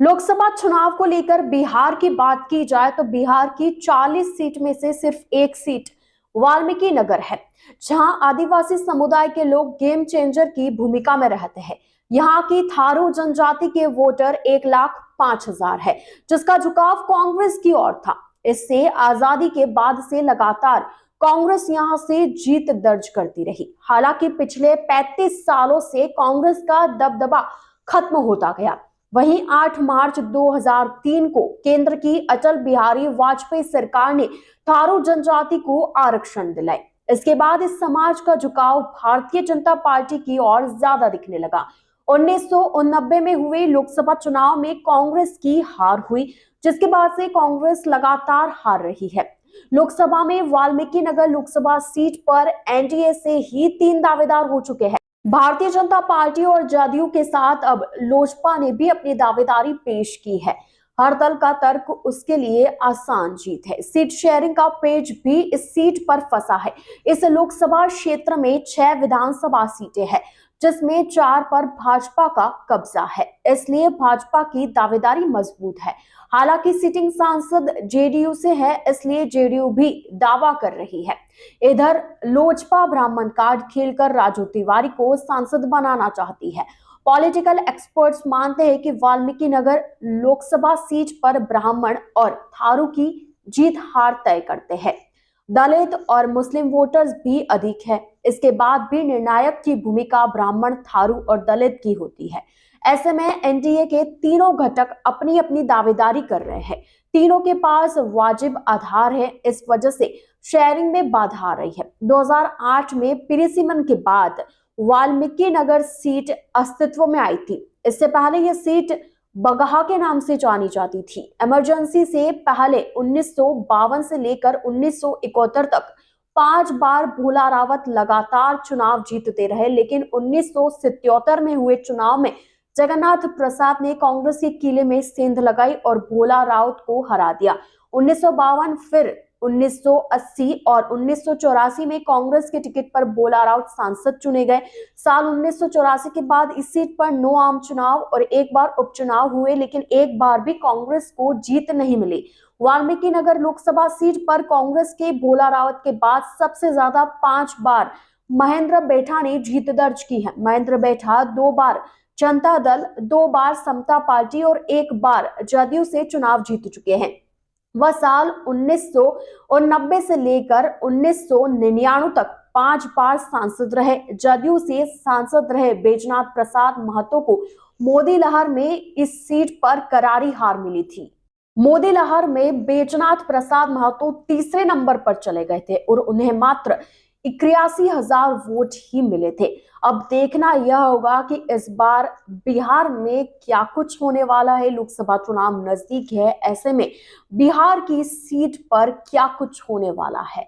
लोकसभा चुनाव को लेकर बिहार की बात की जाए तो बिहार की 40 सीट में से सिर्फ एक सीट वाल्मीकि नगर है, जहां आदिवासी समुदाय के लोग गेम चेंजर की भूमिका में रहते हैं। यहाँ की थारू जनजाति के वोटर 1,05,000 है, जिसका झुकाव कांग्रेस की ओर था। इससे आजादी के बाद से लगातार कांग्रेस यहां से जीत दर्ज करती रही। हालांकि पिछले 35 सालों से कांग्रेस का दबदबा खत्म होता गया। वहीं 8 मार्च 2003 को केंद्र की अटल बिहारी वाजपेयी सरकार ने थारू जनजाति को आरक्षण दिलाए। इसके बाद इस समाज का झुकाव भारतीय जनता पार्टी की ओर ज्यादा दिखने लगा। 1989 में हुए लोकसभा चुनाव में कांग्रेस की हार हुई, जिसके बाद से कांग्रेस लगातार हार रही है। लोकसभा में वाल्मीकि नगर लोकसभा सीट पर एनडीए से ही 3 दावेदार हो चुके हैं। भारतीय जनता पार्टी और जदयू के साथ अब लोजपा ने भी अपनी दावेदारी पेश की है। हर दल का तर्क उसके लिए आसान जीत है। सीट शेयरिंग का पेज भी इस सीट पर फंसा है। इस लोकसभा क्षेत्र में 6 विधानसभा सीटें हैं, जिसमें 4 पर भाजपा का कब्जा है, इसलिए भाजपा की दावेदारी मजबूत है। हालांकि सिटिंग सांसद जेडीयू से है, इसलिए जेडीयू भी दावा कर रही है। इधर लोजपा ब्राह्मण कार्ड खेलकर राजू तिवारी को सांसद बनाना चाहती है। पॉलिटिकल एक्सपर्ट्स मानते हैं कि वाल्मीकि नगर लोकसभा सीट पर ब्राह्मण और थारू की जीत हार तय करते हैं। दलित और मुस्लिम वोटर्स भी अधिक है। इसके बाद भी निर्णायक की भूमिका ब्राह्मण, थारू और दलित की होती है। ऐसे में एनडीए के तीनों घटक अपनी अपनी दावेदारी कर रहे हैं। तीनों के पास वाजिब आधार है, इस वजह से शेयरिंग में बाधा आ रही है। 2008 में पिरिसिमन के बाद वाल्मीकि नगर सीट अस्तित्व में आई थी। इससे पहले यह सीट बगहा के नाम से जानी जाती थी। इमरजेंसी से पहले 1952 से लेकर 1971 तक 5 बार भोला रावत लगातार चुनाव जीतते रहे, लेकिन 1977 में हुए चुनाव में जगन्नाथ प्रसाद ने कांग्रेस के किले में सेंध लगाई और भोला रावत को हरा दिया। 1952, फिर 1980 और 1984 में कांग्रेस के टिकट पर भोला रावत सांसद चुने गए। साल 1984 के बाद इस सीट पर 9 आम चुनाव और 1 बार उपचुनाव हुए, लेकिन एक बार भी कांग्रेस को जीत नहीं मिली। वाल्मीकि नगर लोकसभा सीट पर कांग्रेस के भोला रावत के बाद सबसे ज्यादा 5 बार महेंद्र बैठा ने जीत दर्ज की है। महेंद्र बैठा 2 बार जनता दल, 2 बार समता पार्टी और 1 बार जदयू से चुनाव जीत चुके हैं। वह साल 1990 से लेकर 1999 तक 5 बार सांसद रहे। जदयू से सांसद रहे बैजनाथ प्रसाद महतो को मोदी लहर में इस सीट पर करारी हार मिली थी। मोदी लहर में बैजनाथ प्रसाद महतो तीसरे नंबर पर चले गए थे और उन्हें मात्र 81,000 वोट ही मिले थे। अब देखना यह होगा कि इस बार बिहार में क्या कुछ होने वाला है। लोकसभा चुनाव नजदीक है, ऐसे में बिहार की सीट पर क्या कुछ होने वाला है।